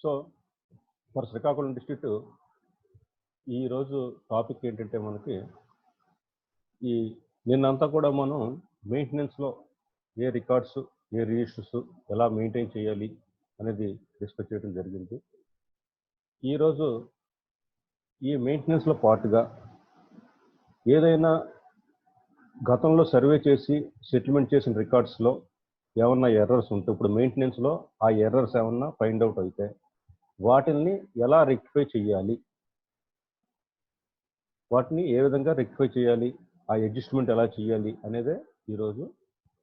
So for Srikakulam district ఈరోజు topic ఏంటంటే మనకి ఈ నిన్నంతా కూడా మనం మెయింటెనెన్స్లో ఏ రికార్డ్స్ ఏ రిజిస్టర్స్ ఎలా మెయింటైన్ చేయాలి అనేది డిస్కస్ చేయడం జరిగింది. ఈరోజు ఈ మెయింటెనెన్స్లో పార్ట్గా ఏదైనా గతంలో సర్వే చేసి సెటిల్మెంట్ చేసిన రికార్డ్స్లో ఏమన్నా ఎర్రర్స్ ఉంటే ఇప్పుడు మెయింటెనెన్స్లో ఆ ఎర్రర్స్ ఏమన్నా ఫైండ్ అవుట్ అయితే వాటిని ఎలా రెక్టిఫై చేయాలి, వాటిని ఏ విధంగా రెక్టిఫై చేయాలి, ఆ అడ్జస్ట్మెంట్ ఎలా చేయాలి అనేదే ఈరోజు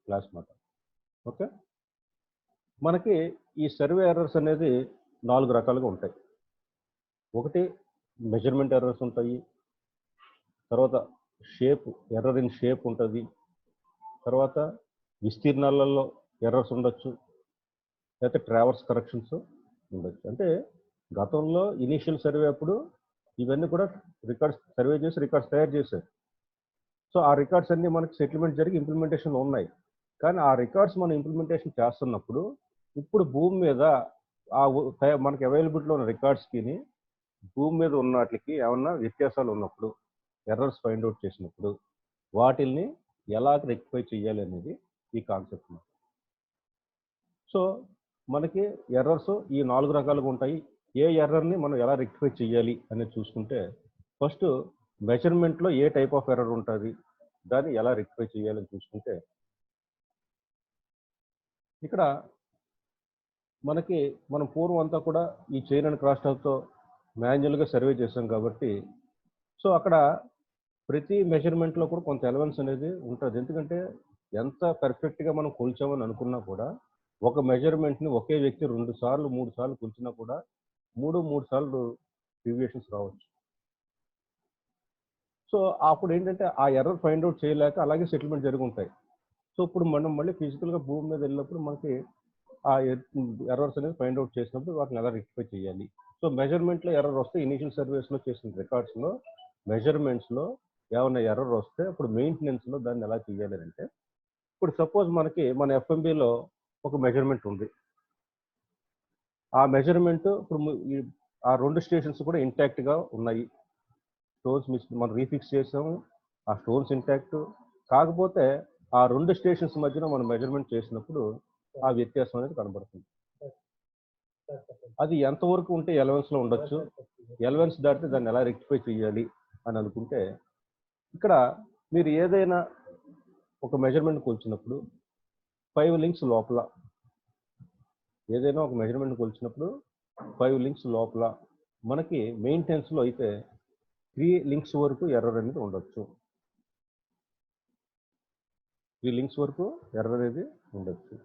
క్లాస్ మాట. ఓకే, మనకి ఈ సర్వే ఎర్రర్స్ అనేది 4 రకాలుగా ఉంటాయి. ఒకటి మెజర్మెంట్ ఎర్రర్స్ ఉంటాయి, తర్వాత షేప్ ఎర్రర్ ఇన్ షేప్ ఉంటుంది, తర్వాత విస్తీర్ణాలలో ఎర్రర్స్ ఉండొచ్చు, లేకపోతే ట్రావర్స్ కరెక్షన్స్ ఉండొచ్చు. అంటే గతంలో ఇనీషియల్ సర్వే అప్పుడు ఇవన్నీ కూడా రికార్డ్స్ సర్వే చేసి రికార్డ్స్ తయారు చేశారు. సో ఆ రికార్డ్స్ అన్నీ మనకి సెటిల్మెంట్ జరిగి ఇంప్లిమెంటేషన్లో ఉన్నాయి. కానీ ఆ రికార్డ్స్ మనం ఇంప్లిమెంటేషన్ చేస్తున్నప్పుడు ఇప్పుడు భూమి మీద మనకి అవైలబిలిటీలో ఉన్న రికార్డ్స్కి భూమి మీద ఉన్న వాటికి ఏమన్నా వ్యత్యాసాలు ఉన్నప్పుడు ఎర్రర్స్ ఫైండ్ అవుట్ చేసినప్పుడు వాటిల్ని ఎలా రెక్టిఫై చేయాలి అనేది ఈ కాన్సెప్ట్. సో మనకి ఎర్రర్స్ ఈ 4 రకాలుగా ఉంటాయి. ఏ ఎర్రర్ని మనం ఎలా రెక్టిఫై చేయాలి అనేది చూసుకుంటే ఫస్ట్ మెజర్మెంట్లో ఏ టైప్ ఆఫ్ ఎర్రర్ ఉంటుంది, దాన్ని ఎలా రెక్టిఫై చేయాలని చూసుకుంటే ఇక్కడ మనం పూర్వం అంతా కూడా ఈ చైన్ అండ్ క్రాస్ టాక్తో మాన్యువల్గా సర్వే చేసాం కాబట్టి సో అక్కడ ప్రతి మెజర్మెంట్లో కూడా కొంత ఎలవెన్స్ అనేది ఉంటుంది. ఎందుకంటే ఎంత పర్ఫెక్ట్గా మనం కొలిచామని అనుకున్నా కూడా ఒక మెజర్మెంట్ని ఒకే వ్యక్తి 2 సార్లు 3 సార్లు కొలిచినా కూడా 3 సార్లు డీవియేషన్స్ రావచ్చు. సో అప్పుడు ఏంటంటే ఆ ఎర్రర్ ఫైండ్ అవుట్ చేయలేక అలాగే సెటిల్మెంట్ జరిగి ఉంటాయి. సో ఇప్పుడు మనం మళ్ళీ ఫిజికల్గా భూమి మీద వెళ్ళినప్పుడు మనకి ఆ ఎర్రర్స్ అనేది ఫైండ్ అవుట్ చేసినప్పుడు వాటిని ఎలా రెక్టిఫై చేయాలి. సో మెజర్మెంట్లో ఎర్రర్ వస్తే ఇనీషియల్ సర్వీస్లో చేసిన రికార్డ్స్లో మెజర్మెంట్స్లో ఏమైనా ఎర్రర్ వస్తే ఇప్పుడు మెయింటెనెన్స్లో దాన్ని ఎలా చేయాలి అంటే ఇప్పుడు సపోజ్ మన ఎఫ్ఎంబిలో ఒక మెజర్మెంట్ ఉంది. ఆ మెజర్మెంట్ ఇప్పుడు ఆ 2 స్టేషన్స్ కూడా ఇంటాక్ట్గా ఉన్నాయి. స్టోన్స్ మనం రీఫిక్స్ చేసాము, ఆ స్టోన్స్ ఇంటాక్ట్. కాకపోతే ఆ 2 స్టేషన్స్ మధ్యన మనం మెజర్మెంట్ చేసినప్పుడు ఆ వ్యత్యాసం అనేది కనబడుతుంది. అది ఎంతవరకు ఉంటే ఎలవెన్స్లో ఉండొచ్చు, ఎలవెన్స్ దాటితే దాన్ని ఎలా రెక్టిఫై చేయాలి అని అనుకుంటే ఇక్కడ మీరు ఏదైనా ఒక మెజర్మెంట్ కొలిచినప్పుడు 5 లింక్స్ లోపల ఏదైనా ఒక మెజర్మెంట్ కొలిచినప్పుడు 5 లింక్స్ లోపల మనకి మెయింటెనెన్స్లో అయితే 3 లింక్స్ వరకు ఎర్రర్ అనేది ఉండొచ్చు. 3 లింక్స్ వరకు ఎర్రర్ అనేది ఉండొచ్చు.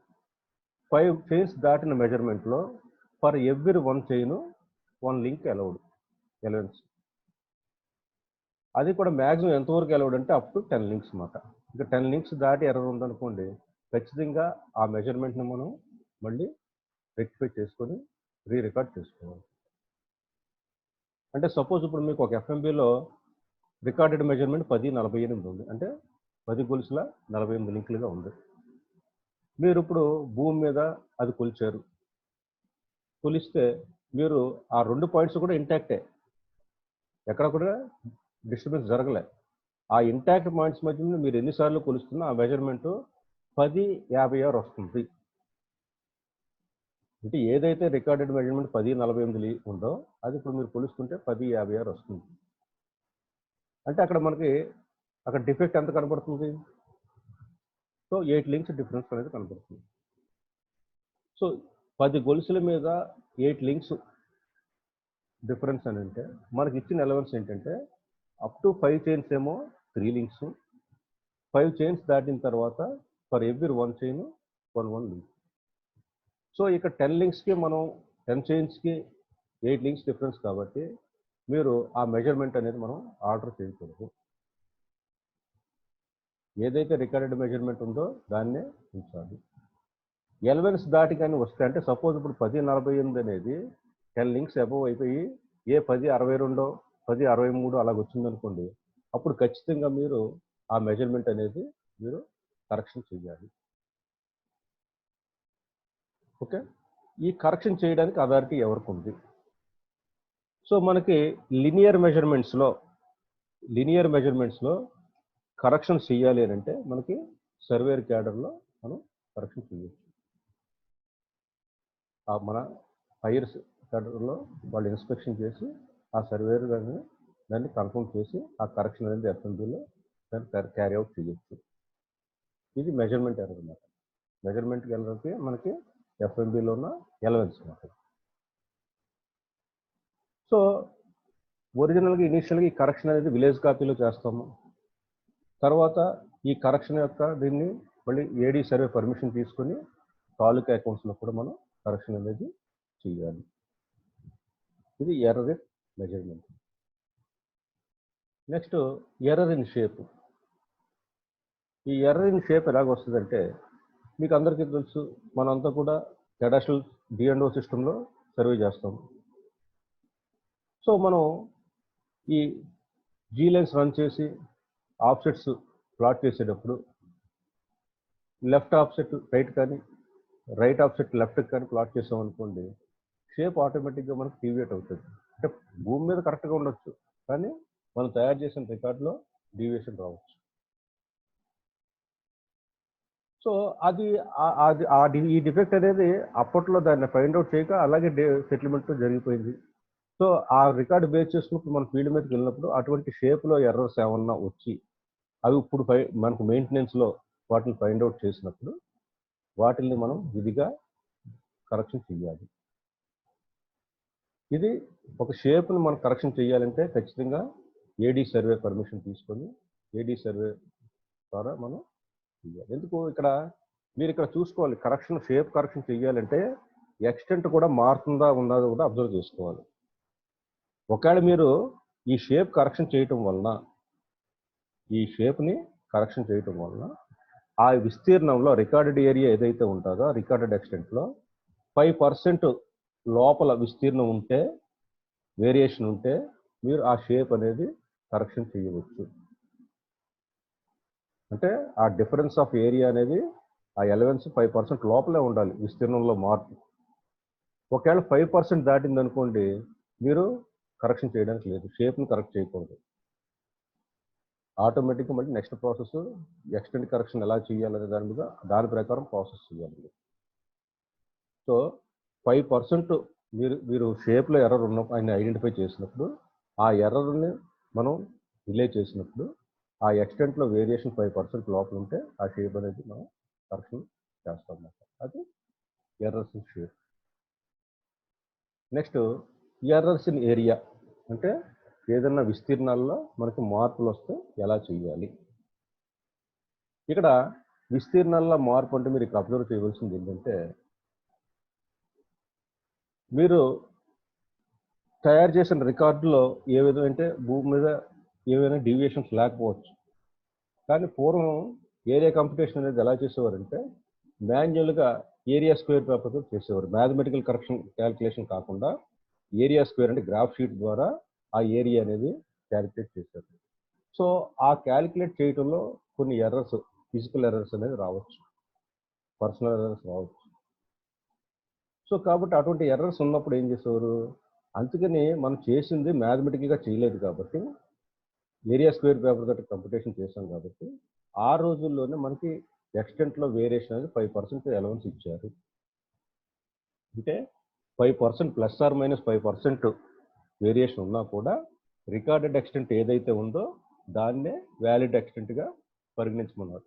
5 చైన్స్ దాటిన మెజర్మెంట్లో for every 1 chain 1 link allowance. అది కూడా మ్యాక్సిమం ఎంతవరకు అలౌడ్ అంటే అప్ టు 10 లింక్స్ అన్నమాట. ఇంకా 10 లింక్స్ దాటి ఎర్రర్ ఉందనుకోండి ఖచ్చితంగా ఆ మెజర్మెంట్ని మనం మళ్ళీ రెక్టిఫై చేసుకొని రికార్డ్ చేసుకోవాలి. అంటే సపోజ్ ఇప్పుడు మీకు ఒక ఎఫ్ఎంబిలో రికార్డెడ్ మెజర్మెంట్ 1048 ఉంది, అంటే 10 గొలుసుల 48 లింకులుగా ఉంది. మీరు ఇప్పుడు భూమి మీద అది కొలిచారు, కొలిస్తే మీరు ఆ 2 పాయింట్స్ కూడా ఇంటాక్టే, ఎక్కడ కూడా డిస్టర్బెన్స్ జరగలే. ఆ ఇంటాక్ట్ పాయింట్స్ మధ్య మీరు ఎన్నిసార్లు కొలుస్తున్నా ఆ మెజర్మెంట్ 1056 వస్తుంది. అంటే ఏదైతే రికార్డెడ్ మెజర్మెంట్ 1048 ఉందో అది ఇప్పుడు మీరు కొలుస్తుంటే 1056 వస్తుంది. అంటే అక్కడ డిఫెక్ట్ ఎంత కనబడుతుంది? సో 8 లింక్స్ డిఫరెన్స్ అనేది కనబడుతుంది. సో 10 గొలుసుల మీద 8 లింక్స్ డిఫరెన్స్ అని అంటే మనకి ఇచ్చిన ఎలవెన్స్ ఏంటంటే అప్ టు 5 చైన్స్ ఏమో 3 లింక్స్, 5 చైన్స్ దాటిన తర్వాత for every 1 chain 1 link. So ఇక్కడ 10 లింక్స్కి మనం 10 చైన్స్కి 8 లింక్స్ డిఫరెన్స్ కాబట్టి మీరు ఆ మెజర్మెంట్ అనేది మనం ఆర్డర్ చేయకూడదు. ఏదైతే రికార్డెడ్ మెజర్మెంట్ ఉందో దాన్నే ఉంచాలి. ఎలవెన్స్ దాటి కానీ వస్తే అంటే సపోజ్ ఇప్పుడు 1048 అనేది 10 లింక్స్ అబవ్ అయిపోయి 1062 1063 అలాగ వచ్చిందనుకోండి, అప్పుడు ఖచ్చితంగా మీరు ఆ మెజర్మెంట్ అనేది మీరు కరెక్షన్ చేయాలి. ఓకే, ఈ కరెక్షన్ చేయడానికి అథారిటీ ఎవరికి ఉంది? సో మనకి లీనియర్ మెజర్మెంట్స్లో కరెక్షన్ చేయాలి అని అంటే మనకి సర్వేర్ క్యాడర్లో మనం కరెక్షన్ చేయొచ్చు. మన హైయర్ క్యాడర్లో వాళ్ళు ఇన్స్పెక్షన్ చేసి ఆ సర్వేర్ దాన్ని కన్ఫర్మ్ చేసి ఆ కరెక్షన్ అనేది ఎఫ్ఎంబీలో దాన్ని క్యారీ అవుట్ చేయొచ్చు. ఇది మెజర్మెంట్ ఎర్రర్ అన్నమాట. మెజర్మెంట్ ఎర్రర్కి మనకి ఎఫ్ఎంబీలో ఉన్న ఎలవెన్స్ అన్నమాట. సో ఒరిజినల్గా ఇనీషియల్గా ఈ కరెక్షన్ అనేది విలేజ్ కాపీలో చేస్తాము. తర్వాత ఈ కరెక్షన్ యొక్క దీన్ని మళ్ళీ ఏడీ సర్వే పర్మిషన్ తీసుకొని తాలూకా అకౌంట్స్లో కూడా మనం కరెక్షన్ అనేది చేయాలి. ఇది error in measurement. Next error in shape. ఈ ఎర్రర్ ఇన్ షేప్ ఎలాగ వస్తుందంటే మీకు అందరికీ తెలుసు, మనంతా కూడా క్యాడాస్ట్రల్ D&O సిస్టంలో సర్వే చేస్తాం. సో మనం ఈ జీ లైన్స్ రన్ చేసి ఆఫ్సెట్స్ ప్లాట్ చేసేటప్పుడు లెఫ్ట్ ఆఫ్సెట్ రైట్ కానీ రైట్ ఆఫ్సెట్ లెఫ్ట్ కానీ ప్లాట్ చేసాం అనుకోండి, షేప్ ఆటోమేటిక్గా మనకు డీవియేట్ అవుతుంది. అంటే భూమి మీద కరెక్ట్గా ఉండొచ్చు, కానీ మనం తయారు చేసిన రికార్డులో డీవియేషన్ రావచ్చు. సో ఈ డిఫెక్ట్ అనేది అప్పట్లో దాన్ని ఫైండ్ అవుట్ చేయక అలాగే సెటిల్మెంట్ జరిగిపోయింది. సో ఆ రికార్డు బేస్ చేసుకున్నప్పుడు మన ఫీల్డ్ మీదకి వెళ్ళినప్పుడు అటువంటి షేప్లో ఎర్రర్స్ ఏమన్నా వచ్చి అవి ఇప్పుడు మనకు మెయింటెనెన్స్లో వాటిని ఫైండ్ అవుట్ చేసినప్పుడు వాటిని మనం విధిగా కరెక్షన్ చేయాలి. ఇది ఒక షేప్ని మనం కరెక్షన్ చేయాలంటే ఖచ్చితంగా ఏడీ సర్వే పర్మిషన్ తీసుకొని ఏడీ సర్వే ద్వారా మనం చేయాలి. ఎందుకు మీరు ఇక్కడ చూసుకోవాలి, షేప్ కరెక్షన్ చేయాలంటే ఎక్స్టెంట్ కూడా మారుతుందా ఉన్నదో కూడా అబ్జర్వ్ చేసుకోవాలి. ఒకవేళ మీరు ఈ షేప్ కరెక్షన్ చేయటం వలన ఆ విస్తీర్ణంలో రికార్డెడ్ ఏరియా ఏదైతే ఉంటుందో రికార్డెడ్ ఎక్స్టెంట్లో 5% లోపల విస్తీర్ణం ఉంటే, వేరియేషన్ ఉంటే మీరు ఆ షేప్ అనేది కరెక్షన్ చేయవచ్చు. అంటే ఆ డిఫరెన్స్ ఆఫ్ ఏరియా అనేది ఆ ఎలవెన్స్ 5% లోపలే ఉండాలి విస్తీర్ణంలో మార్పు. ఒకవేళ 5% దాటింది అనుకోండి, మీరు కరెక్షన్ చేయడానికి లేదు, షేప్ని కరెక్ట్ చేయకూడదు. ఆటోమేటిక్గా మళ్ళీ నెక్స్ట్ ప్రాసెస్ ఎక్స్టెంట్ కరెక్షన్ ఎలా చేయాలనే దాని ప్రకారం ప్రాసెస్ చేయాలి. సో 5% మీరు షేప్లో ఎర్రర్ ఆయన ఐడెంటిఫై చేసినప్పుడు ఆ ఎర్రర్ని మనం రిలే చేసినప్పుడు ఆ ఎక్స్టెంట్లో వేరియేషన్ 5% లోపల ఉంటే ఆ షేప్ అనేది మనం కరెక్షన్ చేస్తాం అన్నమాట. అది errors in shape. Next errors in area, అంటే ఏదన్నా విస్తీర్ణాల్లో మనకి మార్పులు వస్తే ఎలా చేయాలి. ఇక్కడ విస్తీర్ణాల్లో మార్పు అంటే మీరు ఇక్కడ అబ్జర్వ్ చేయవలసింది ఏంటంటే, మీరు తయారు చేసిన రికార్డులో ఏ విధంగా అంటే భూమి మీద ఏవైనా డీవియేషన్స్ లేకపోవచ్చు, కానీ పూర్వం ఏరియా కంప్యూటేషన్ అనేది ఎలా చేసేవారంటే మాన్యువల్గా ఏరియా స్క్వేర్ పేపర్తో చేసేవారు. మ్యాథమెటికల్ కరెక్షన్ క్యాలిక్యులేషన్ కాకుండా ఏరియా స్క్వేర్ అంటే గ్రాఫ్ షీట్ ద్వారా ఆ ఏరియా అనేది క్యాలిక్యులేట్ చేశారు. సో ఆ క్యాలిక్యులేట్ చేయడంలో కొన్ని ఎర్రర్స్, ఫిజికల్ ఎర్రర్స్ అనేది రావచ్చు, పర్సనల్ ఎర్రర్స్ రావచ్చు. సో కాబట్టి అటువంటి ఎర్రర్స్ ఉన్నప్పుడు ఏం చేసేవారు, అందుకని మనం చేసింది మ్యాథమెటికల్గా చేయలేదు కాబట్టి ఏరియా స్క్వేర్ పేపర్ తోటి కంప్యూటేషన్ చేశాం కాబట్టి ఆ రోజుల్లోనే మనకి ఎక్స్టెంట్లో వేరియేషన్ అనేది 5% అలవెన్స్ ఇచ్చారు. అంటే 5% ప్లస్ ఆర్ మైనస్ 5% వేరియేషన్ ఉన్నా కూడా రికార్డెడ్ ఎక్స్టెంట్ ఏదైతే ఉందో దాన్నే వ్యాలిడ్ ఎక్స్టెంట్గా పరిగణించమన్నారు.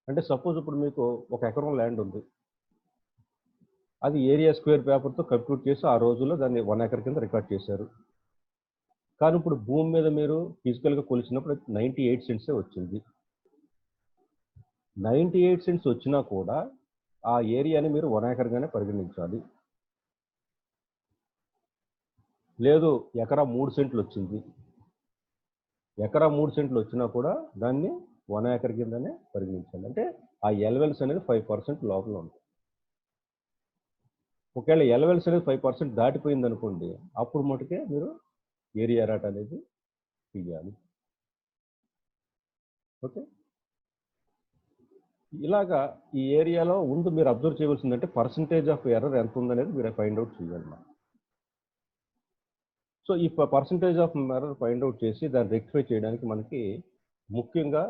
అంటే సపోజ్ ఇప్పుడు మీకు 1 ఎకరం ల్యాండ్ ఉంది, అది ఏరియా స్క్వేర్ పేపర్తో కంప్యూట్ చేసి ఆ రోజుల్లో దాన్ని 1 ఎకర్ కింద రికార్డ్ చేశారు. కానీ ఇప్పుడు భూమి మీద మీరు ఫిజికల్గా కొలిచినప్పుడు 98 సెంట్సే వచ్చింది. 98 సెంట్స్ వచ్చినా కూడా ఆ ఏరియాని మీరు 1 ఎకర్గానే పరిగణించాలి. లేదు ఎకరా 3 సెంట్లు వచ్చింది, ఎకరా 3 సెంట్లు వచ్చినా కూడా దాన్ని 1 ఎకర్ కిందనే పరిగణించాలి. అంటే ఆ ఎలవెన్స్ అనేది 5% లోపల ఉంటుంది. ఒకవేళ ఎలవెన్స్ అనేది 5% దాటిపోయింది అనుకోండి, అప్పుడు మటుకే మీరు ఏరియా రాట్ అనేది తీయాలి. ఓకే. ఇలాగా ఈ ఏరియాలో ముందు మీరు అబ్జర్వ్ చేయవలసిందంటే పర్సంటేజ్ ఆఫ్ ఎర్రర్ ఎంత ఉందనేది మీరు ఫైండ్ అవుట్ చేయాలి. సో ఈ percentage of error find out చేసి దాన్ని రెక్టిఫై చేయడానికి మనకి ముఖ్యంగా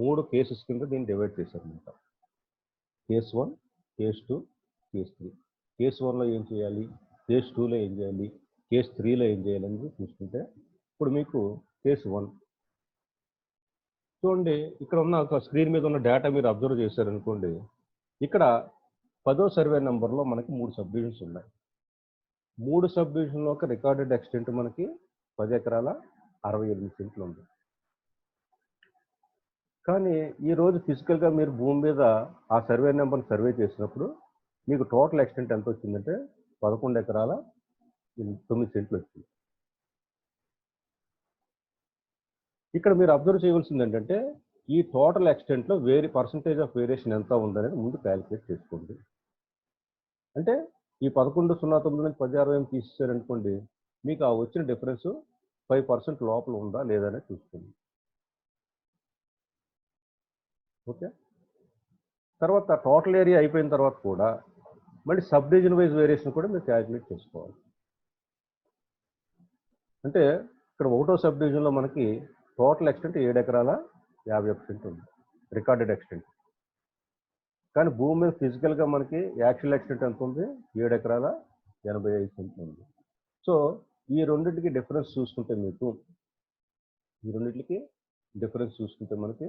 3 కేసెస్ కింద దీన్ని డివైడ్ చేశారనమాట. Case 1, case 2, case 3. కేస్ 1లో ఏం చేయాలి, కేస్ 2లో ఏం చేయాలి, కేస్ 3లో ఏం చేయాలి అనేది చూసుకుంటే, ఇప్పుడు మీకు కేస్ 1 చూడండి, ఇక్కడ ఉన్న ఒక స్క్రీన్ మీద ఉన్న డేటా మీరు అబ్జర్వ్ చేశారనుకోండి, ఇక్కడ 10వ సర్వే నెంబర్లో మనకి 3 సబ్ డివిజన్స్ ఉన్నాయి. 3 సబ్ డివిజన్లో ఒక రికార్డెడ్ ఎక్స్టెంట్ మనకి 10 ఎకరాల 68 సెంట్లు ఉంది. కానీ ఈరోజు ఫిజికల్గా మీరు భూమి మీద ఆ సర్వే నెంబర్ని సర్వే చేసినప్పుడు మీకు టోటల్ ఎక్స్టెంట్ ఎంత వచ్చిందంటే 11 ఎకరాల 9 సెంట్లు వచ్చింది. ఇక్కడ మీరు అబ్జర్వ్ చేయవలసింది ఏంటంటే ఈ టోటల్ ఎక్స్టెంట్లో పర్సంటేజ్ ఆఫ్ వేరియేషన్ ఎంత ఉందనేది ముందు క్యాలిక్యులేట్ చేసుకోండి. అంటే ఈ 11.09 నుంచి 10.68 తీసేసారనుకోండి, మీకు ఆ వచ్చిన డిఫరెన్స్ 5% లోపల ఉందా లేదా అనేది చూసుకోండి. ఓకే, తర్వాత టోటల్ ఏరియా అయిపోయిన తర్వాత కూడా మళ్ళీ సబ్ డివిజన్ వైజ్ వేరియేషన్ కూడా మీరు క్యాలిక్యులేట్ చేసుకోవాలి. అంటే ఇక్కడ 1వ సబ్ డివిజన్లో మనకి టోటల్ ఎక్స్టెంట్ 7 ఎకరాల 51 సెంట్ ఉంది, రికార్డెడ్ ఎక్స్టెంట్. కానీ భూమి మీద ఫిజికల్గా మనకి యాక్చువల్ ఎక్స్టెంట్ ఎంత ఉంది, 7 ఎకరాల 85 సెంట్లు ఉంది. సో ఈ రెండింటికి డిఫరెన్స్ చూసుకుంటే మీకు మనకి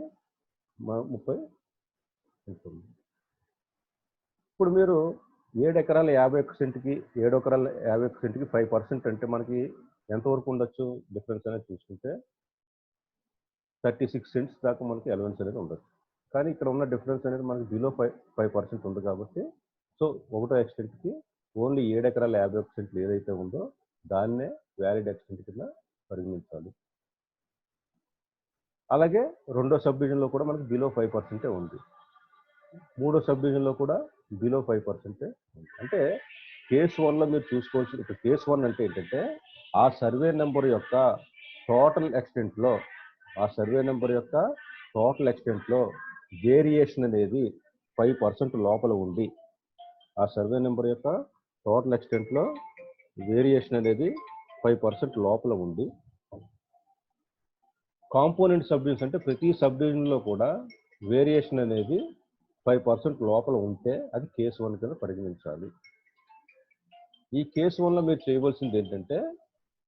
30 ఉంటుంది. ఇప్పుడు మీరు 7 ఎకరాల 51 సెంట్కి 7 ఎకరాల 51 సెంట్కి 5% అంటే మనకి ఎంతవరకు ఉండొచ్చు డిఫరెన్స్ అనేది చూసుకుంటే 36 సెంట్స్ దాకా మనకి అలవెన్స్ అనేది ఉండొచ్చు. కానీ ఇక్కడ ఉన్న డిఫరెన్స్ అనేది మనకి బిలో 5% ఉంది కాబట్టి, సో 1వ ఎక్స్టెంట్కి ఓన్లీ 7 ఎకరాల 51 సెంట్లు ఏదైతే ఉందో దాన్నే వ్యాలిడ్ ఎక్స్టెంట్ కింద పరిగణించాలి. అలాగే 2వ సబ్ డివిజన్లో కూడా మనకి బిలో 5% ఉంది, 3వ సబ్ డివిజన్లో కూడా బిలో 5% ఉంది. అంటే కేస్ 1లో మీరు చూసుకోవాల్సిన, ఇప్పుడు కేస్ 1 అంటే ఏంటంటే ఆ సర్వే నెంబర్ యొక్క టోటల్ ఎక్స్టెంట్లో వేరియేషన్ అనేది 5% లోపల ఉంది. ఆ సర్వే నెంబర్ యొక్క టోటల్ ఎక్స్టెంట్లో వేరియేషన్ అనేది 5% లోపల ఉంది. కాంపోనెంట్ సబ్ డివిజన్స్ అంటే ప్రతి సబ్ డివిజన్లో కూడా వేరియేషన్ అనేది 5% లోపల ఉంటే అది కేస్ 1 కింద పరిగణించాలి. ఈ కేస్ 1లో మీరు చేయవలసింది ఏంటంటే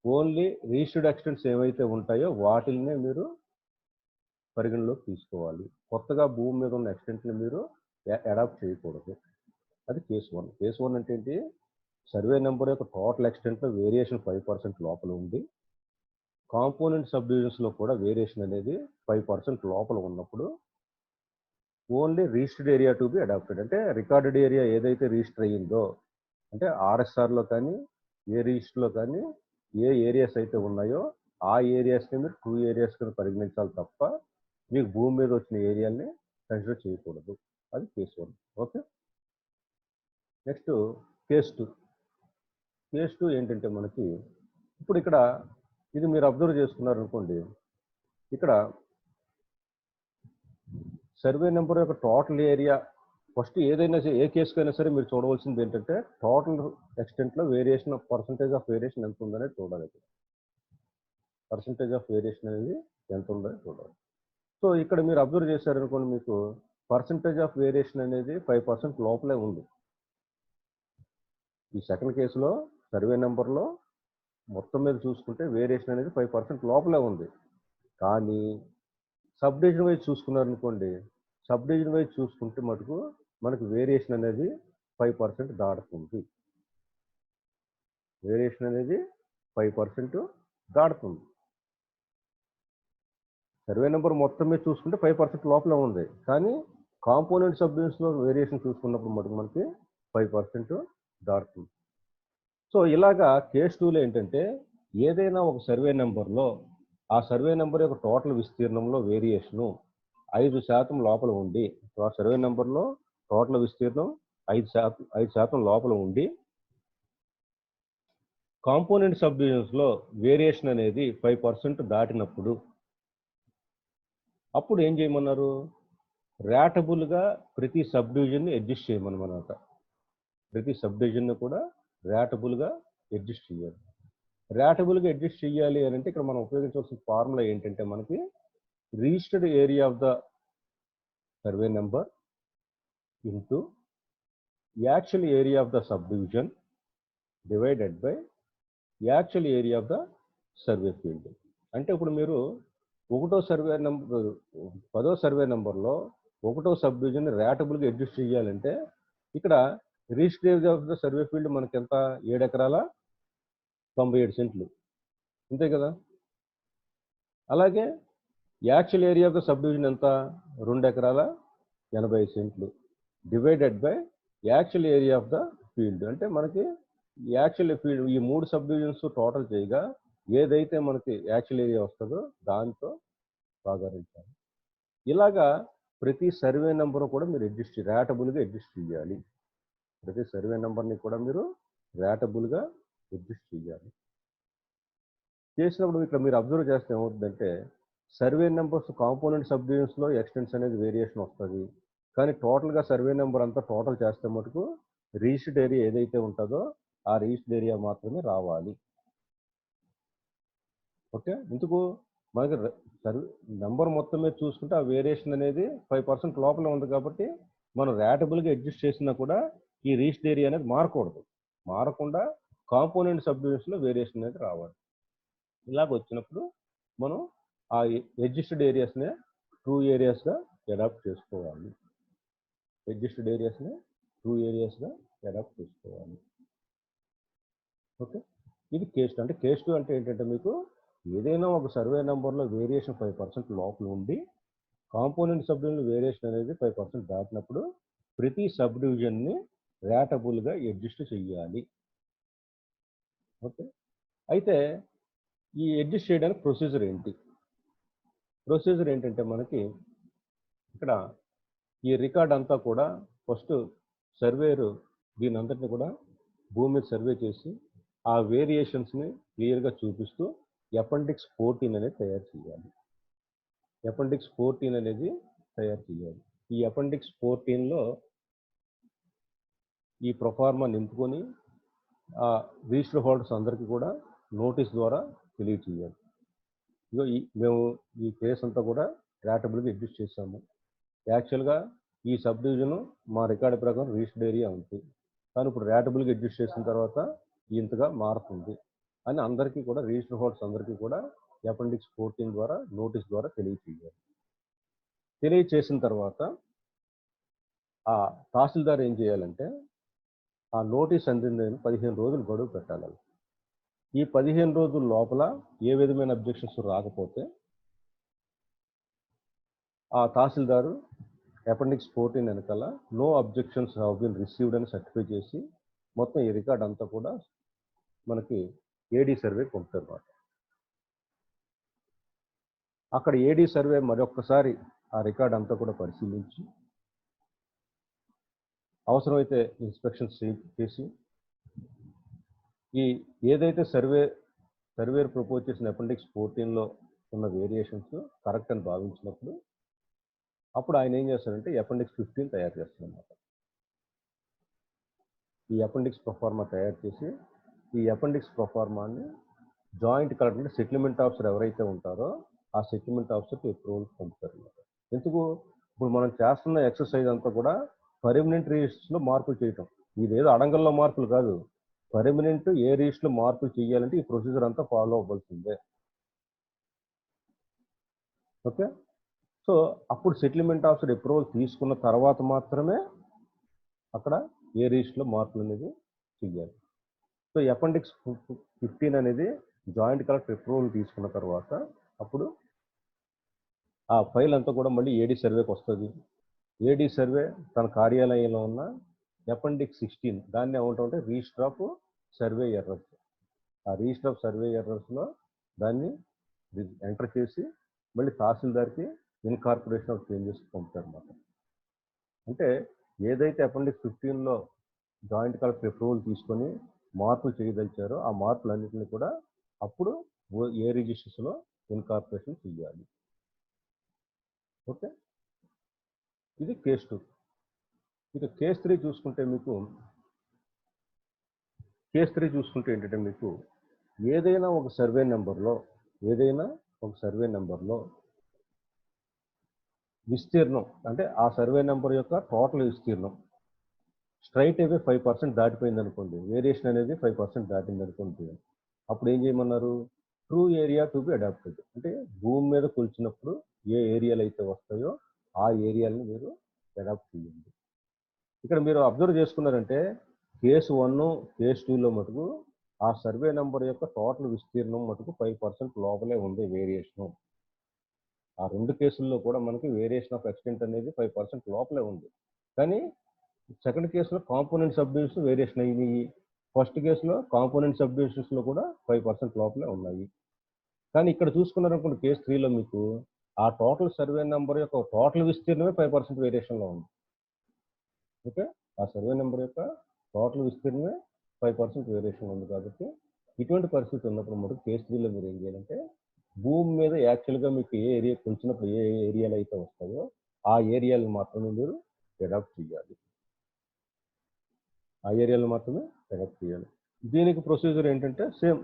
ఓన్లీ రిజిస్టర్డ్ ఎక్స్టెంట్స్ ఏవైతే ఉంటాయో వాటిల్నే మీరు పరిగణలోకి తీసుకోవాలి. కొత్తగా భూమి మీద ఉన్న ఎక్స్టెంట్ని మీరు అడాప్ట్ చేయకూడదు. అది కేస్ 1. కేస్ 1 అంటే ఏంటి, సర్వే నెంబర్ యొక్క టోటల్ ఎక్స్టెంట్లో వేరియేషన్ 5% లోపల ఉంది, కాంపోనెంట్ సబ్ డివిజన్స్లో కూడా వేరియేషన్ అనేది 5% లోపల ఉన్నప్పుడు only registered area to be adopted, అంటే రికార్డెడ్ ఏరియా ఏదైతే రిజిస్టర్ అయ్యిందో, అంటే ఆర్ఎస్ఆర్లో కానీ ఏ రిజిస్టర్లో కానీ ఏ ఏరియాస్ అయితే ఉన్నాయో ఆ ఏరియాస్ని మీరు 2 ఏరియాస్ కింద పరిగణించాలి తప్ప మీకు భూమి మీద వచ్చిన ఏరియాని కన్సిడర్ చేయకూడదు. అది case 1. Okay, next case 2. Case 2 ఏంటంటే మనకి ఇప్పుడు ఇక్కడ ఇది మీరు అబ్జర్వ్ చేసుకున్నారనుకోండి, ఇక్కడ సర్వే నెంబర్ యొక్క టోటల్ ఏరియా ఫస్ట్ ఏదైనా ఏ కేసుకైనా సరే మీరు చూడవలసింది ఏంటంటే టోటల్ ఎక్స్టెంట్లో వేరియేషన్ పర్సంటేజ్ ఆఫ్ వేరియేషన్ ఎంత ఉందనేది చూడాలి. పర్సంటేజ్ ఆఫ్ వేరియేషన్ అనేది ఎంత ఉందని చూడాలి. సో ఇక్కడ మీరు అబ్జర్వ్ చేశారనుకోండి, మీకు పర్సంటేజ్ ఆఫ్ వేరియేషన్ అనేది 5% లోపలే ఉంది. ఈ సెకండ్ కేసులో సర్వే నెంబర్లో మొత్తం మీద చూసుకుంటే వేరియేషన్ అనేది 5% లోపలే ఉంది. కానీ సబ్ డివిజన్ వైజ్ చూసుకున్నారనుకోండి, సబ్ డివిజన్ వైజ్ చూసుకుంటే మటుకు మనకు వేరియేషన్ అనేది 5% దాటుతుంది. వేరియేషన్ అనేది 5% దాటుతుంది. సర్వే నెంబర్ మొత్తం మీద చూసుకుంటే 5% లోపల ఉంది, కానీ కాంపోనెంట్ సబ్ డివిజన్స్లో వేరియేషన్ చూసుకున్నప్పుడు మటుకు మనకి 5% దాటుతుంది. సో ఇలాగా కేస్ 2లో ఏంటంటే ఏదైనా ఒక సర్వే నెంబర్లో ఆ సర్వే నెంబర్ యొక్క టోటల్ విస్తీర్ణంలో వేరియేషను 5% లోపల ఉండి, ఆ సర్వే నెంబర్లో టోటల్ విస్తీర్ణం 5% లోపల ఉండి కాంపోనెంట్ సబ్ డివిజన్స్లో వేరియేషన్ అనేది 5% దాటినప్పుడు అప్పుడు ఏం చేయమన్నారు, ర్యాటబుల్గా ప్రతి సబ్ డివిజన్ని అడ్జస్ట్ చేయమనమాట. ప్రతి సబ్ డివిజన్ను కూడా ర్యాటబుల్గా అడ్జస్ట్ చేయాలి. ర్యాటబుల్గా అడ్జస్ట్ చేయాలి అని అంటే ఇక్కడ మనం ఉపయోగించవలసిన ఫార్ములా ఏంటంటే మనకి registered area of the survey number into actual area of the sub division divided by actual area of the survey field. అంటే ఇప్పుడు మీరు 10వ సర్వే నెంబర్లో 1వ సబ్ డివిజన్ ర్యాటబుల్గా అడ్జస్ట్ చేయాలంటే ఇక్కడ registered area of the survey field మనకి ఎంత? 7 ఎకరాల 97 సెంట్లు, అంతే కదా. అలాగే actual area of the sub division ఎంత? 2 ఎకరాల 85 సెంట్లు divided by actual area of the field. అంటే మనకి యాక్చువల్ ఫీల్డ్ ఈ 3 సబ్ డివిజన్స్ టోటల్ చేయగా ఏదైతే మనకి యాక్చువల్ ఏరియా వస్తుందో దాంతో భాగించాలి. ఇలాగా ప్రతి సర్వే నెంబర్ కూడా మీరు ర్యాటబుల్గా అడ్జస్ట్ చేయాలి. ప్రతి సర్వే నెంబర్ని కూడా మీరు ర్యాటబుల్గా అడ్జస్ట్ చేయాలి. చేసినప్పుడు ఇక్కడ మీరు అబ్జర్వ్ చేస్తే ఏమవుతుందంటే సర్వే నెంబర్స్ కాంపోనెంట్ సబ్ డివిజన్స్లో ఎక్స్టెన్స్ అనేది వేరియేషన్ వస్తుంది. కానీ టోటల్గా సర్వే నెంబర్ అంతా టోటల్ చేస్తే మటుకు రిజిస్టర్డ్ ఏరియా ఏదైతే ఉంటుందో ఆ రిజిస్టర్డ్ ఏరియా మాత్రమే రావాలి. ఓకే, ఎందుకు మనకి సర్వే నెంబర్ మొత్తం మీద చూసుకుంటే ఆ వేరియేషన్ అనేది 5% లోపల ఉంది కాబట్టి మనం ర్యాటబుల్గా అడ్జస్ట్ చేసినా కూడా ఈ రిజిస్టర్డ్ ఏరియా అనేది మారకూడదు. మారకుండా కాంపోనెంట్ సబ్ డివిజన్స్లో వేరియేషన్ అనేది రావాలి. ఇలాగ వచ్చినప్పుడు మనం ఆ అడ్జస్టెడ్ ఏరియాస్ని ట్రూ ఏరియాస్గా అడాప్ట్ చేసుకోవాలి. అడ్జస్టెడ్ ఏరియాస్ని ట్రూ ఏరియాస్గా అడాప్ట్ చేసుకోవాలి. ఓకే, ఇది కేస్ 2. అంటే కేస్ 2 అంటే ఏంటంటే మీకు ఏదైనా ఒక సర్వే నెంబర్లో వేరియేషన్ 5% లోపల ఉండి కాంపోనెంట్ సబ్ డివిజన్ వేరియేషన్ అనేది 5% దాటినప్పుడు ప్రతి సబ్ డివిజన్ని ర్యాటబుల్గా అడ్జస్ట్ చేయాలి. ఓకే, అయితే ఈ అడ్జస్ట్ చేయడానికి ప్రొసీజర్ ఏంటి? ప్రొసీజర్ ఏంటంటే మనకి ఇక్కడ ఈ రికార్డ్ అంతా కూడా ఫస్ట్ సర్వేరు దీని అంతటిని కూడా భూమి మీద సర్వే చేసి ఆ వేరియేషన్స్ని క్లియర్గా చూపిస్తూ అపెండిక్స్ 14 అనేది తయారు చేయాలి. అపెండిక్స్ 14 అనేది తయారు చేయాలి. ఈ అపెండిక్స్ 14లో ఈ ప్రొఫార్మా నింపుకొని ఆ రిజిస్టర్ హోల్డర్స్ అందరికీ కూడా నోటీస్ ద్వారా తెలియచేయాలి. ఇగో మేము ఈ కేసు అంతా కూడా ర్యాటబుల్గా అడ్జస్ట్ చేసాము. యాక్చువల్గా ఈ సబ్ డివిజన్ మా రికార్డు ప్రకారం రిజిస్టర్డ్ ఏరియా ఉంది, కానీ ఇప్పుడు ర్యాటబుల్గా అడ్జస్ట్ చేసిన తర్వాత ఇంతగా మారుతుంది అని అందరికీ కూడా రిజిస్టర్ హోల్డర్స్ అందరికీ కూడా అపెండిక్స్ 14 ద్వారా నోటీస్ ద్వారా తెలియచేయాలి. తెలియచేసిన తర్వాత ఆ తహసీల్దార్ ఏం చేయాలంటే ఆ నోటీస్ అందిన 15 రోజులు గడువు పెట్టాలి. ఈ 15 రోజుల లోపల ఏ విధమైన అబ్జెక్షన్స్ రాకపోతే ఆ తహసీల్దారు అపెండిక్స్ 14 వెనకాల no objections have been received అని సర్టిఫై చేసి మొత్తం ఈ రికార్డ్ అంతా కూడా మనకి ఏడీ సర్వే పంపుతారు. అక్కడ ఏడీ సర్వే మరొక్కసారి ఆ రికార్డ్ అంతా కూడా పరిశీలించి అవసరమైతే ఇన్స్పెక్షన్స్ చేసి ఈ ఏదైతే సర్వేర్ ప్రపోజ్ చేసిన అపెండిక్స్ 14లో ఉన్న వేరియేషన్స్ కరెక్ట్ అని భావించినప్పుడు అప్పుడు ఆయన ఏం చేస్తారంటే అపెండిక్స్ 15 తయారు చేస్తారన్నమాట. ఈ అపెండిక్స్ ప్రొఫార్మా తయారు చేసి ఈ అపెండిక్స్ ప్రొఫార్మాని జాయింట్ కలెక్టర్ సెటిల్మెంట్ ఆఫీసర్ ఎవరైతే ఉంటారో ఆ సెటిల్మెంట్ ఆఫీసర్కి అప్రూవల్ పంపుతారు అన్నమాట. ఎందుకు? ఇప్పుడు మనం చేస్తున్న ఎక్సర్సైజ్ అంతా కూడా పర్మనెంట్ రిజిస్టర్స్లో మార్పులు చేయటం. ఇదేదో అడంగల్లో మార్పులు కాదు. పర్మనెంట్ ఏ రిజిస్టర్లో మార్పులు చేయాలంటే ఈ ప్రొసీజర్ అంతా ఫాలో అవ్వాల్సిందే. ఓకే, సో అప్పుడు సెటిల్మెంట్ ఆఫీసర్ అప్రూవల్ తీసుకున్న తర్వాత మాత్రమే అక్కడ ఏ రిజిస్టర్లో మార్పులు అనేది చేయాలి. సో అపెండిక్స్ 15 అనేది జాయింట్ కలెక్టర్ అప్రూవల్ తీసుకున్న తర్వాత అప్పుడు ఆ ఫైల్ అంతా కూడా మళ్ళీ ఏడీ సర్వేకి వస్తుంది. ఏడీ సర్వే తన కార్యాలయంలో ఉన్న అపెండిక్స్ 16 దాన్ని ఏమంటామంటే రిజిస్టర్ ఆఫ్ సర్వే ఎర్రర్స్. ఆ రిజిస్టర్ ఆఫ్ సర్వే ఎర్రర్స్లో దాన్ని ఎంటర్ చేసి మళ్ళీ తహసీల్దార్కి ఇన్కార్పొరేషన్ ఆఫ్ చేంజెస్ పంపుతారు అన్నమాట. అంటే ఏదైతే అపెండిక్స్ 15లో జాయింట్ కలెక్టర్ అప్రూవల్ తీసుకొని మార్పులు చేయదలిచారో ఆ మార్పులన్నింటినీ కూడా అప్పుడు ఏ రిజిస్టర్స్లో ఇన్కార్పొరేషన్ చేయాలి. ఓకే, ఇది కేస్ 2. ఇక కేస్ 3 చూసుకుంటే ఏంటంటే మీకు ఏదైనా ఒక సర్వే నెంబర్లో విస్తీర్ణం అంటే ఆ సర్వే నెంబర్ యొక్క టోటల్ విస్తీర్ణం స్ట్రైట్ అవే 5% దాటిపోయింది అనుకోండి, వేరియేషన్ అనేది 5% దాటింది అనుకోండి, అప్పుడు ఏం చేయమన్నారు? True area to be adopted, అంటే భూమి మీద కొలిచినప్పుడు ఏ ఏరియాలు అయితే వస్తాయో ఆ ఏరియాలను మీరు అడాప్ట్ చేయండి. ఇక్కడ మీరు అబ్జర్వ్ చేసుకున్నారంటే కేసు 1, కేసు 2లో మటుకు ఆ సర్వే నెంబర్ యొక్క టోటల్ విస్తీర్ణం మటుకు 5% లోపలే ఉంది వేరియేషను. ఆ 2 కేసుల్లో కూడా మనకి వేరియేషన్ ఆఫ్ ఎక్స్టెంట్ అనేది 5% లోపలే ఉంది. కానీ సెకండ్ కేసులో కాంపోనెంట్ సబ్ డివిజన్స్ వేరియేషన్ అయినాయి. ఫస్ట్ కేసులో కాంపోనెంట్ సబ్ డివిజన్స్లో కూడా 5% లోపలే ఉన్నాయి. కానీ ఇక్కడ చూసుకున్నారనుకోండి కేసు 3లో మీకు ఆ టోటల్ సర్వే నెంబర్ యొక్క టోటల్ విస్తీర్ణమే 5% వేరియేషన్లో ఉంది. ఓకే, ఆ సర్వే నెంబర్ యొక్క టోటల్ విస్తీర్ణమే 5% వేరియేషన్ ఉంది. కాబట్టి ఇటువంటి పరిస్థితి ఉన్నప్పుడు మటుకు కేసు 3లో మీరు ఏం చేయాలంటే భూమి మీద యాక్చువల్గా మీకు ఏ ఏరియా కొలిచినప్పుడు ఏ ఏరియాలు అయితే వస్తాయో ఆ ఏరియాలను మాత్రమే మీరు అడాప్ట్ చేయాలి. దీనికి ప్రొసీజర్ ఏంటంటే సేమ్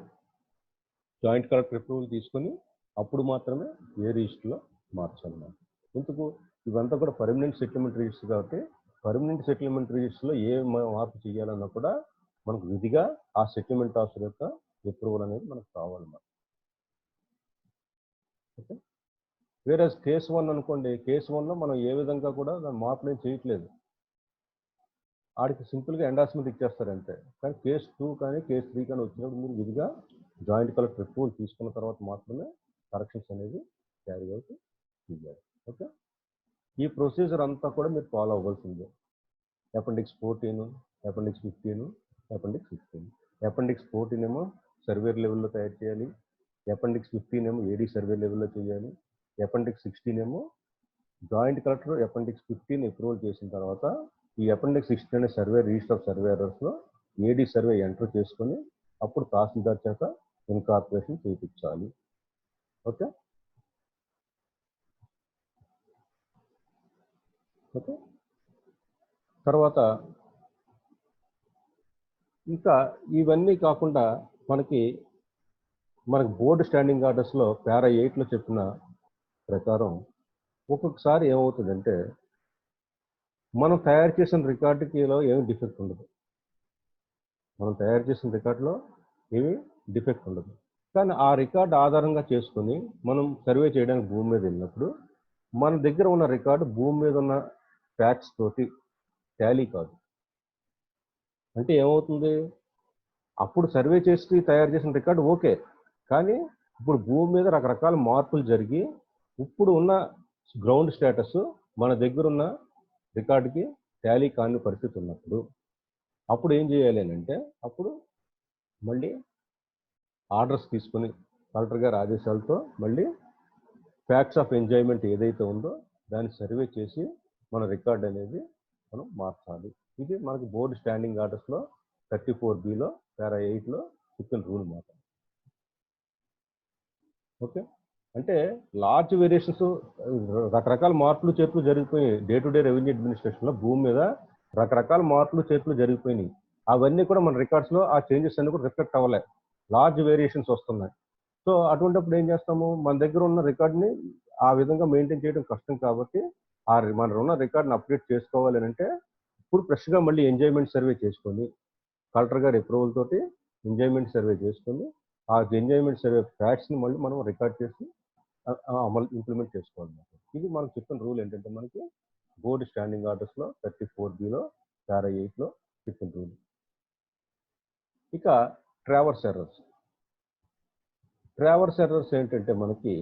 జాయింట్ కలెక్టర్ అప్రూవల్ తీసుకొని అప్పుడు మాత్రమే ఏ రిజిస్టర్లో మార్చాలన్నమాట. ఎందుకు? ఇవంతా కూడా పర్మనెంట్ సెటిల్మెంట్ రిజిస్టర్ కాబట్టి పర్మనెంట్ సెటిల్మెంట్ రిజిస్టర్లో ఏ మార్పు చేయాలన్నా కూడా మనకు విధిగా ఆ సెటిల్మెంట్ ఆఫీసర్ యొక్క అప్రూవల్ అనేది మనకు కావాలన్నమాట. ఓకే, వేరే కేసు 1 అనుకోండి, కేసు 1లో మనం ఏ విధంగా కూడా దాని మార్పులు ఏం చేయట్లేదు, ఆడికి సింపుల్గా ఎండార్స్మెంట్ ఇచ్చేస్తారు అంతే. కానీ కేసు 2 కానీ కేసు 3 కానీ వచ్చినప్పుడు మీరు విధిగా జాయింట్ కలెక్టర్ అప్రూవల్ తీసుకున్న తర్వాత మాత్రమే కరెక్షన్స్ అనేది క్యారీ అవుట్ చేయాలి. ఓకే, ఈ ప్రొసీజర్ అంతా కూడా మీరు ఫాలో అవ్వాల్సిందే. Appendix 14, appendix 15, appendix 16. అపెండిక్స్ 14 ఏమో సర్వేర్ లెవెల్లో తయారు చేయాలి, అపెండిక్స్ 15 ఏమో ఏడీ సర్వే లెవెల్లో చేయాలి, అపెండిక్స్ 16 ఏమో జాయింట్ కలెక్టర్ అపెండిక్స్ 15 అప్రూవల్ చేసిన తర్వాత ఈ అపెండిక్స్ 16 అనే సర్వే రిజిస్టర్ ఆఫ్ సర్వే ఎర్రర్స్లో ఏడీ సర్వే ఎంటర్ చేసుకొని అప్పుడు తహసీల్దార్ చేత ఇన్కార్పొరేషన్ చేయించాలి. ఓకే, తర్వాత ఇంకా ఇవన్నీ కాకుండా మనకి బోర్డు స్టాండింగ్ ఆర్డర్స్లో పారా 8లో చెప్పిన ప్రకారం ఒక్కొక్కసారి ఏమవుతుందంటే మనం తయారు చేసిన రికార్డులో ఏమి డిఫెక్ట్ ఉండదు, కానీ ఆ రికార్డు ఆధారంగా చేసుకొని మనం సర్వే చేయడానికి భూమి మీద వెళ్ళినప్పుడు మన దగ్గర ఉన్న రికార్డు భూమి మీద ఉన్న ఫ్యాక్ట్స్ తోటి టాలీ కాదు. అంటే ఏమవుతుంది, అప్పుడు సర్వే చేసి తయారు చేసిన రికార్డు ఓకే, కానీ ఇప్పుడు భూమి మీద రకరకాల మార్పులు జరిగి ఇప్పుడు ఉన్న గ్రౌండ్ స్టేటస్ మన దగ్గర ఉన్న రికార్డుకి టాలీ కాని పరిస్థితి ఉన్నప్పుడు అప్పుడు ఏం చేయాలి అంటే అప్పుడు మళ్ళీ ఆర్డర్స్ తీసుకొని కలెక్టర్ గారి ఆదేశాలతో మళ్ళీ ఫ్యాక్ట్స్ ఆఫ్ ఎంజాయ్మెంట్ ఏదైతే ఉందో దాన్ని సర్వే చేసి మన రికార్డ్ అనేది మనం మార్చాలి. ఇది మనకి బోర్డు స్టాండింగ్ ఆర్డర్స్లో 34Bలో పారా 8లో చెప్పిన రూల్ మాట. ఓకే, అంటే లార్జ్ వేరియేషన్స్ రకరకాల మార్పులు చేర్పులు జరిగిపోయి డే టు డే రెవెన్యూ అడ్మినిస్ట్రేషన్లో భూమి మీద రకరకాల మార్పులు చేర్పులు జరిగిపోయినాయి. అవన్నీ కూడా మన రికార్డ్స్లో ఆ చేంజెస్ అన్ని కూడా రిఫ్లెక్ట్ అవ్వలే, లార్జ్ వేరియేషన్స్ వస్తున్నాయి. సో అటువంటిప్పుడు ఏం చేస్తాము, మన దగ్గర ఉన్న రికార్డ్ని ఆ విధంగా మెయింటైన్ చేయడం కష్టం కాబట్టి మన ఉన్న రికార్డ్ని అప్డేట్ చేసుకోవాలి అంటే ఇప్పుడు ఫ్రెష్గా మళ్ళీ ఎంజాయ్మెంట్ సర్వే చేసుకొని కలెక్టర్ గారి అప్రూవల్ తోటి ఎంజాయ్మెంట్ సర్వే చేసుకొని ఆ ఎంజాయ్మెంట్ సర్వే ఫ్యాక్ట్స్ని మళ్ళీ మనం రికార్డ్ చేసి అమలు ఇంప్లిమెంట్ చేసుకోవాలన్నమాట. ఇది మనకు చెప్పిన రూల్ ఏంటంటే మనకి బోర్డు స్టాండింగ్ ఆర్డర్స్లో 34Bలో పారా 8లో చెప్పిన రూల్. ఇక ట్రావర్స్ ఎర్రర్స్ ఏంటంటే మనకి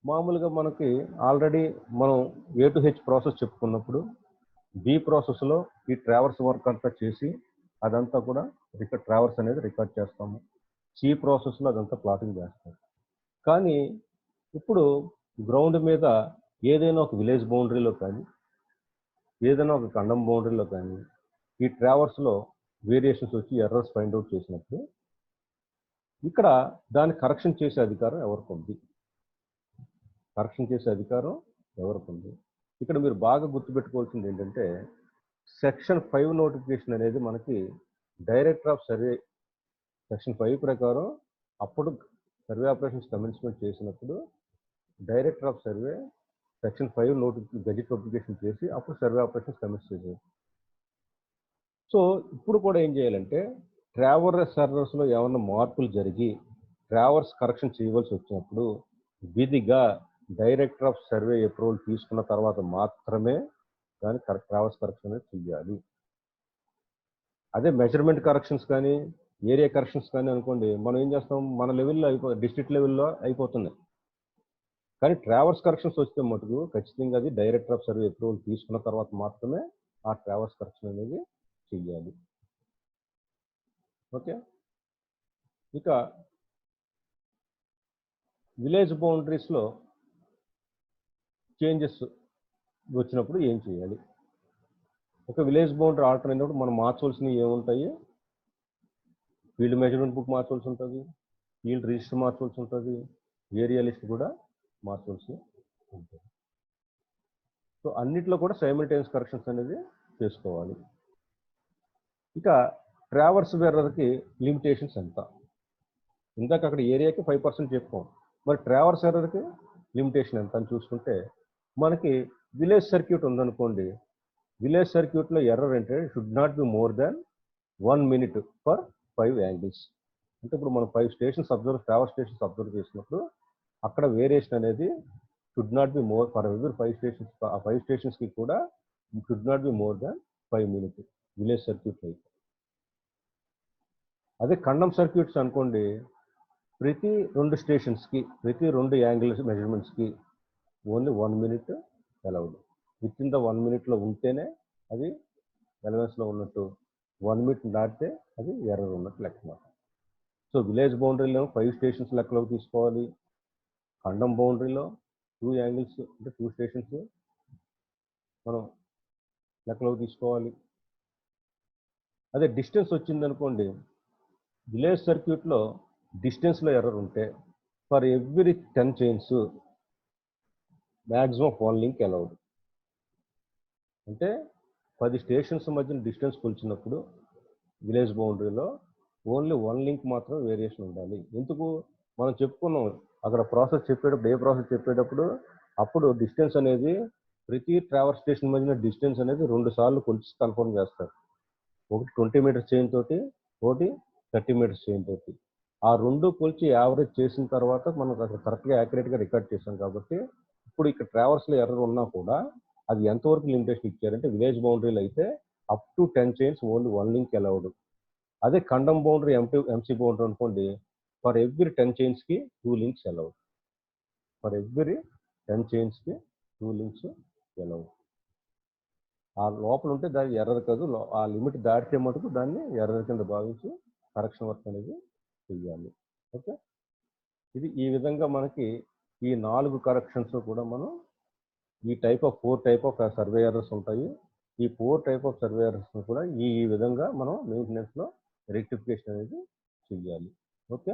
మామూలుగా మనకి ఆల్రెడీ మనం A to H ప్రాసెస్ చెప్పుకున్నప్పుడు బి ప్రాసెస్లో ఈ ట్రావర్స్ వర్క్ అంతా చేసి అదంతా కూడా ట్రావర్స్ అనేది రికార్డ్ చేస్తాము. సి ప్రాసెస్లో అదంతా ప్లాటింగ్ చేస్తాం. కానీ ఇప్పుడు గ్రౌండ్ మీద ఏదైనా ఒక విలేజ్ బౌండరీలో కానీ ఏదైనా ఒక ఖండం బౌండరీలో కానీ ఈ ట్రావర్స్లో వేరియేషన్స్ వచ్చి ఎర్రర్స్ ఫైండ్ అవుట్ చేసినప్పుడు ఇక్కడ దాన్ని కరెక్షన్ చేసే అధికారం ఎవరికి ఉంది? ఇక్కడ మీరు బాగా గుర్తుపెట్టుకోవాల్సింది ఏంటంటే సెక్షన్ 5 నోటిఫికేషన్ అనేది మనకి డైరెక్టర్ ఆఫ్ సర్వే సెక్షన్ 5 ప్రకారం అప్పుడు సర్వే ఆపరేషన్స్ కమెన్స్మెంట్ చేసినప్పుడు director of survey section 5 gazette notification చేసి అప్పుడు సర్వే ఆపరేషన్స్ కమెన్స్ చేశారు. సో ఇప్పుడు కూడా ఏం చేయాలంటే ట్రావర్స్ సర్వర్స్లో ఏమన్నా మార్పులు జరిగి ట్రావర్స్ కరెక్షన్ చేయవలసి వచ్చినప్పుడు విధిగా డైరెక్టర్ ఆఫ్ సర్వే అప్రూవల్ తీసుకున్న తర్వాత మాత్రమే దాని ట్రావర్స్ కరెక్షన్ అనేది చేయాలి. అదే మెజర్మెంట్ కరెక్షన్స్ కానీ ఏరియా కరెక్షన్స్ కానీ అనుకోండి, మనం ఏం చేస్తాం, మన లెవెల్లో డిస్ట్రిక్ట్ లెవెల్లో అయిపోతుంది. కానీ ట్రావర్స్ కరెక్షన్స్ వస్తే మటుకు ఖచ్చితంగా అది డైరెక్టర్ ఆఫ్ సర్వే అప్రూవల్ తీసుకున్న తర్వాత మాత్రమే ఆ ట్రావర్స్ కరెక్షన్ అనేది చెయ్యాలి. ఓకే, ఇక విలేజ్ బౌండరీస్లో చేంజెస్ వచ్చినప్పుడు ఏం చేయాలి? ఒక విలేజ్ బౌండరీ ఆల్టర్ అయినప్పుడు మనం మార్చవలసినవి ఏముంటాయి? ఫీల్డ్ మెజర్మెంట్ బుక్ మార్చవలసి ఉంటుంది, ఫీల్డ్ రిజిస్టర్ మార్చవలసి ఉంటుంది, ఏరియా లిస్ట్ కూడా మార్చవలసి ఉంటుంది. సో అన్నిట్లో కూడా సైమల్టేనియస్ కరెక్షన్స్ అనేది చేసుకోవాలి. ఇక ట్రావర్స్ ఎర్రర్కి లిమిటేషన్స్ ఎంత? ఇందాక అక్కడ ఏరియాకి 5% చెప్పుకోం, మరి ట్రావర్స్ ఎర్రర్కి లిమిటేషన్ ఎంత అని చూసుకుంటే మనకి విలేజ్ సర్క్యూట్ ఉందనుకోండి, విలేజ్ సర్క్యూట్లో ఎర్రర్ అంటే should not be more than 1 minute for 5 angles. అంటే ఇప్పుడు మనం 5 స్టేషన్స్ ట్రావర్స్ స్టేషన్స్ అబ్జర్వ్ చేసినప్పుడు అక్కడ వేరియేషన్ అనేది should not be more for every 5 stations. ఆ 5 స్టేషన్స్కి కూడా should not be more than 5 minutes village circuit అయితే. అదే ఖండం సర్క్యూట్స్ అనుకోండి, ప్రతి 2 స్టేషన్స్కి ప్రతి 2 యాంగిల్ మెజర్మెంట్స్కి only 1 minute allowed. Within the 1 minute ఉంటేనే అది ఎలవెన్స్లో ఉన్నట్టు, 1 minute దాటితే అది ఎర్రర్ ఉన్నట్టు లెక్క మాట. సో విలేజ్ బౌండరీలో 5 స్టేషన్స్ లెక్కలోకి తీసుకోవాలి. ఖండం బౌండరీలో 2 యాంగిల్స్ అంటే 2 స్టేషన్స్ మనం లెక్కలోకి తీసుకోవాలి. అదే డిస్టెన్స్ వచ్చిందనుకోండి, విలేజ్ సర్క్యూట్లో డిస్టెన్స్లో ఎర్రర్ ఉంటే for every 10 chains maximum 1 link allowed. అంటే 10 స్టేషన్స్ మధ్యన డిస్టెన్స్ కొలిచినప్పుడు విలేజ్ బౌండరీలో ఓన్లీ 1 link మాత్రం వేరియేషన్ ఉండాలి. ఎందుకు మనం చెప్పుకున్నాం అక్కడ ప్రాసెస్ చెప్పేటప్పుడు, ఏ ప్రాసెస్ చెప్పేటప్పుడు అప్పుడు డిస్టెన్స్ అనేది ప్రతి ట్రావర్స్ స్టేషన్ మధ్యన డిస్టెన్స్ అనేది 2 సార్లు కొలిచి కన్ఫర్మ్ చేస్తారు. ఒకటి 20 meters చైన్ తోటి, ఒకటి 30 meters చైన్ తోటి. ఆ 2 కొలిచి యావరేజ్ చేసిన తర్వాత మనం అక్కడ కరెక్ట్గా యాక్యురేట్గా రికార్డ్ చేస్తాం. కాబట్టి ఇప్పుడు ఇక్కడ ట్రావర్స్లో ఎర్రర్ ఉన్నా కూడా అది ఎంతవరకు లిమిటేషన్ ఇచ్చారంటే విలేజ్ బౌండరీలో అయితే up to 10 chains only 1 link allowed. అదే ఖండం బౌండరీ ఎంసీ బౌండరీ అనుకోండి, for every 10 chainsకి 2 links allowed. For every 10 chainsకి 2 links allowed. ఆ లోపల ఉంటే దాన్ని ఎర్రర్ కాదు, ఆ లిమిట్ దాటితే మటుకు దాన్ని ఎర్రర్ కింద భావించి కరెక్షన్ వర్క్ అనేది చెయ్యాలి. ఓకే, ఇది ఈ విధంగా మనకి ఈ 4 కరెక్షన్స్ కూడా మనం ఈ 4 type ఆఫ్ సర్వే ఎర్రర్స్ ఉంటాయి. ఈ 4 type ఆఫ్ సర్వే ఎర్రర్స్ కూడా ఈ విధంగా మనం మెయింటెనెన్స్లో రెక్టిఫికేషన్ అనేది చెయ్యాలి. ఓకే.